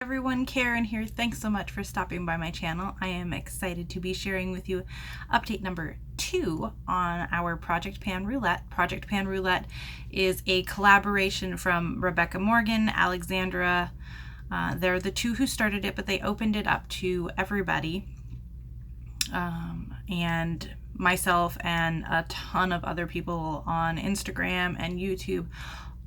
Everyone, Karen here. Thanks so much for stopping by my channel. I am excited to be sharing with you update number 2 on our Project Pan Roulette. Project Pan Roulette is a collaboration from Rebecca Morgan, Alexandra. They're the two who started it, but they opened it up to everybody. And myself and a ton of other people on Instagram and YouTube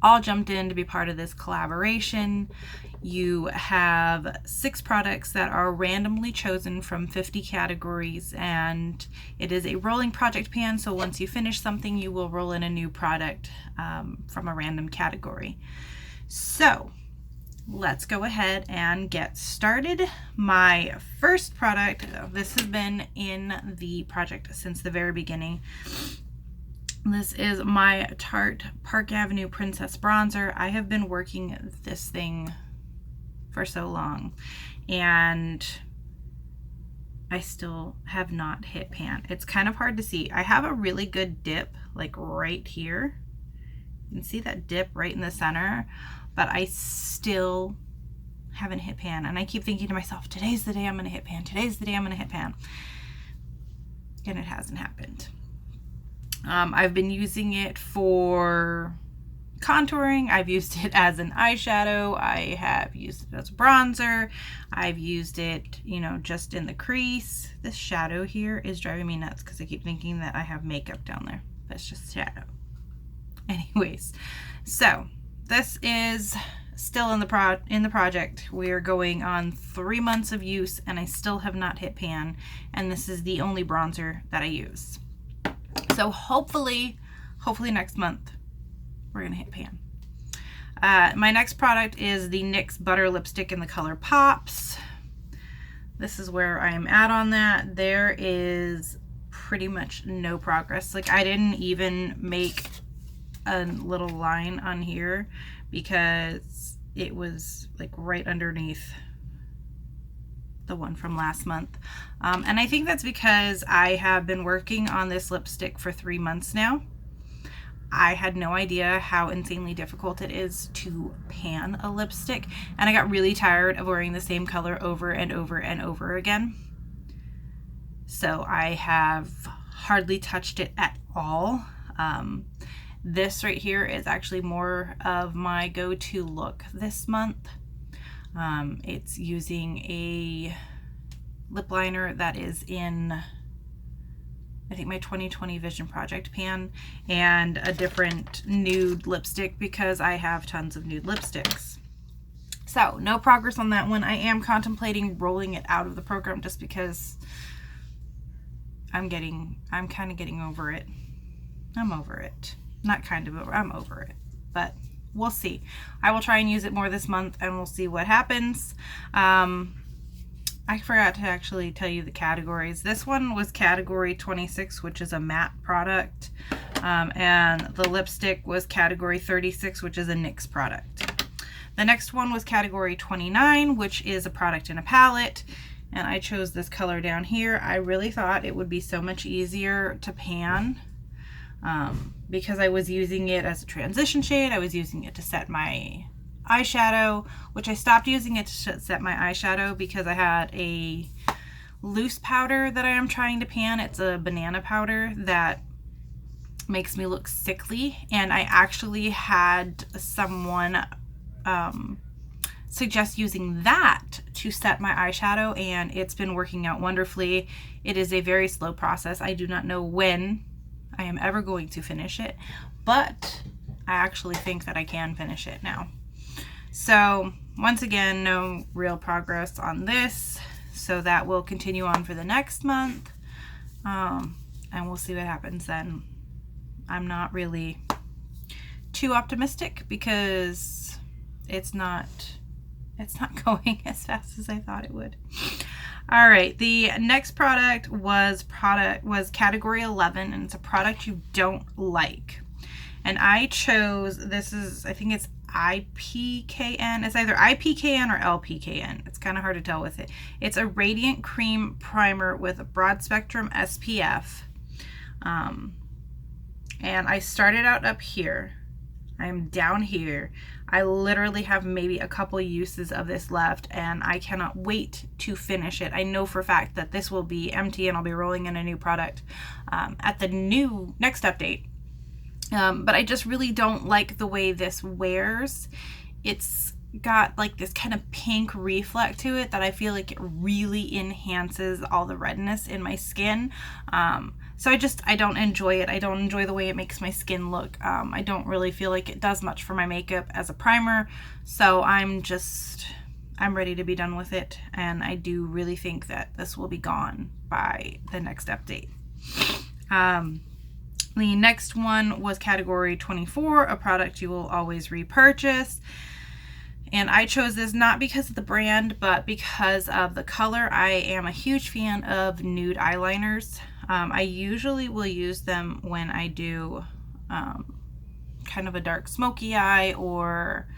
all jumped in to be part of this collaboration. You have 6 products that are randomly chosen from 50 categories, and it is a rolling project pan, so once you finish something you will roll in a new product from a random category. So let's go ahead and get started. My first product, this has been in the project since the very beginning. This is my Tarte Park Avenue Princess Bronzer. I have been working this thing for so long and I still have not hit pan. It's kind of hard to see. I have a really good dip like right here. You can see that dip right in the center, but I still haven't hit pan. And I keep thinking to myself, today's the day I'm gonna hit pan. Today's the day I'm gonna hit pan. And it hasn't happened. I've been using it for contouring. I've used it as an eyeshadow. I have used it as a bronzer. I've used it, you know, just in the crease. This shadow here is driving me nuts because I keep thinking that I have makeup down there. That's just shadow. Anyways, so this is still in the project. We are going on 3 months of use and I still have not hit pan, and this is the only bronzer that I use. So hopefully next month we're gonna hit pan. My next product is the NYX Butter Lipstick in the color Pops. This is where I am at on that. There is pretty much no progress. Like, I didn't even make a little line on here because it was like right underneath the one from last month. And I think that's because I have been working on this lipstick for 3 months now. I had no idea how insanely difficult it is to pan a lipstick, and I got really tired of wearing the same color over and over and over again. So I have hardly touched it at all. This right here is actually more of my go-to look this month. It's using a lip liner that is in, I think, my 2020 Vision Project pan, and a different nude lipstick because I have tons of nude lipsticks. So no progress on that one. I am contemplating rolling it out of the program just because I'm kind of getting over it. I'm over it. Not kind of over, I'm over it. But we'll see. I will try and use it more this month and we'll see what happens. I forgot to actually tell you the categories. This one was category 26, which is a matte product. And the lipstick was category 36, which is a NYX product. The next one was category 29, which is a product in a palette. And I chose this color down here. I really thought it would be so much easier to pan. Because I was using it as a transition shade. I was using it to set my eyeshadow, which I stopped using it to set my eyeshadow because I had a loose powder that I am trying to pan. It's a banana powder that makes me look sickly, and I actually had someone suggest using that to set my eyeshadow, and it's been working out wonderfully. It is a very slow process. I do not know when I am ever going to finish it, but I actually think that I can finish it now. So once again, no real progress on this, so that will continue on for the next month, and we'll see what happens then. I'm not really too optimistic because it's not going as fast as I thought it would. All right, the next product was category 11, and it's a product you don't like. And I chose, this is, I think it's IPKN. It's either IPKN or LPKN. It's kind of hard to tell with it. It's a radiant cream primer with a broad spectrum SPF. And I started out up here. I'm down here. I literally have maybe a couple uses of this left, and I cannot wait to finish it. I know for a fact that this will be empty and I'll be rolling in a new product at the next update. But I just really don't like the way this wears. It's got like this kind of pink reflect to it that I feel like it really enhances all the redness in my skin. So I don't enjoy it. I don't enjoy the way it makes my skin look. I don't really feel like it does much for my makeup as a primer. So I'm ready to be done with it. And I do really think that this will be gone by the next update. The next one was category 24, a product you will always repurchase. And I chose this not because of the brand, but because of the color. I am a huge fan of nude eyeliners. I usually will use them when I do kind of a dark smoky eye or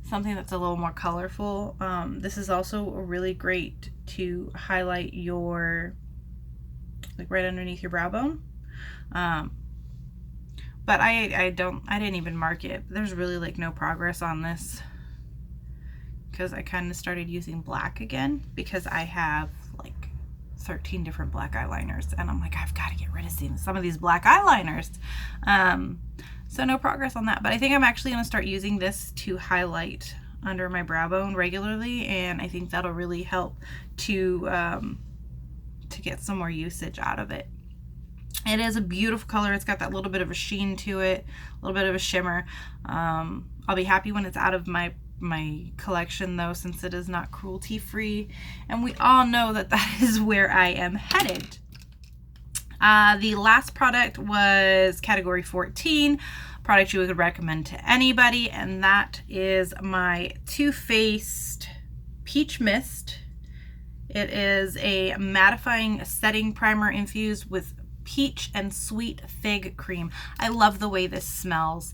something that's a little more colorful. This is also really great to highlight your, like right underneath your brow bone. But I didn't even mark it. There's really like no progress on this because I kind of started using black again because I have like 13 different black eyeliners and I'm like, I've got to get rid of some of these black eyeliners. So no progress on that, but I think I'm actually going to start using this to highlight under my brow bone regularly, and I think that'll really help to get some more usage out of it. It is a beautiful color. It's got that little bit of a sheen to it, a little bit of a shimmer. I'll be happy when it's out of my collection though, since it is not cruelty free, and we all know that that is where I am headed. The last product was category 14, product you would recommend to anybody, and that is my Too Faced Peach Mist. It is a mattifying setting primer infused with peach and sweet fig cream. I love the way this smells.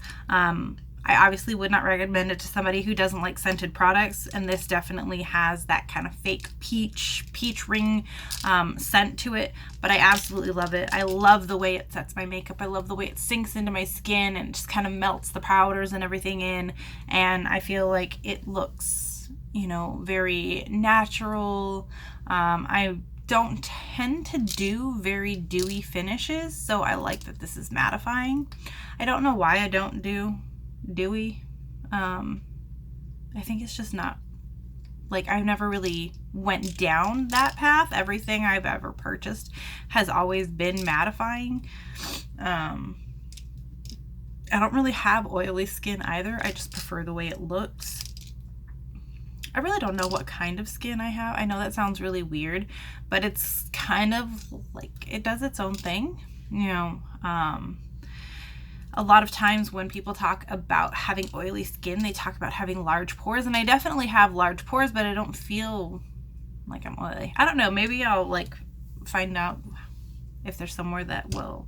I obviously would not recommend it to somebody who doesn't like scented products, and this definitely has that kind of fake peach ring scent to it, but I absolutely love it. I love the way it sets my makeup. I love the way it sinks into my skin and just kind of melts the powders and everything in, and I feel like it looks, you know, very natural. I don't tend to do very dewy finishes, so I like that this is mattifying. I don't know why I don't do dewy. I think it's just not, like, I've never really went down that path. Everything I've ever purchased has always been mattifying. I don't really have oily skin either. I just prefer the way it looks. I really don't know what kind of skin I have. I know that sounds really weird, but it's kind of like, it does its own thing, you know. A lot of times when people talk about having oily skin, they talk about having large pores, and I definitely have large pores, but I don't feel like I'm oily. I don't know, maybe I'll like find out if there's somewhere that will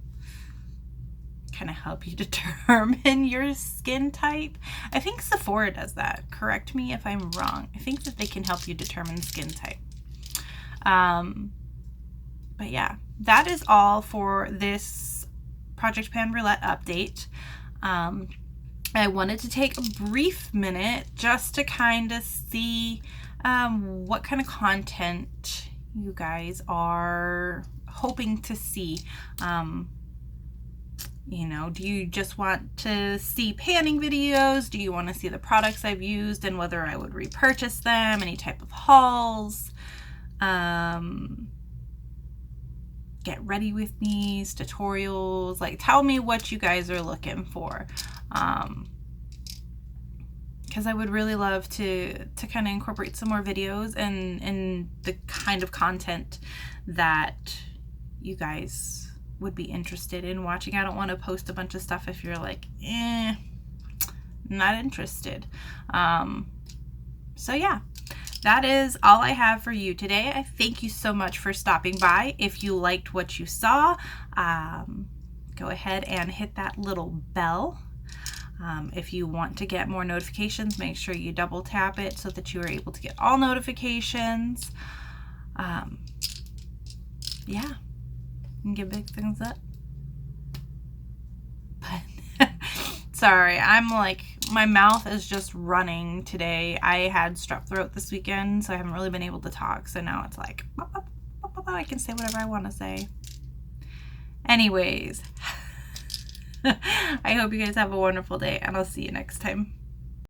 kind of help you determine your skin type. I think Sephora does that. Correct me if I'm wrong. I think that they can help you determine skin type. But yeah, that is all for this Project Pan Roulette update. I wanted to take a brief minute just to kind of see what kind of content you guys are hoping to see. You know, do you just want to see panning videos? Do you want to see the products I've used and whether I would repurchase them? Any type of hauls? Get ready with me's, tutorials? Like, tell me what you guys are looking for. Because I would really love to kind of incorporate some more videos and the kind of content that you guys would be interested in watching. I don't want to post a bunch of stuff if you're like, not interested. So yeah, that is all I have for you today. I thank you so much for stopping by. If you liked what you saw, go ahead and hit that little bell. If you want to get more notifications, make sure you double tap it so that you are able to get all notifications. Yeah. Give big thumbs up. But Sorry, I'm like, my mouth is just running today. I had strep throat this weekend, so I haven't really been able to talk. So now it's like, I can say whatever I want to say. Anyways, I hope you guys have a wonderful day, and I'll see you next time.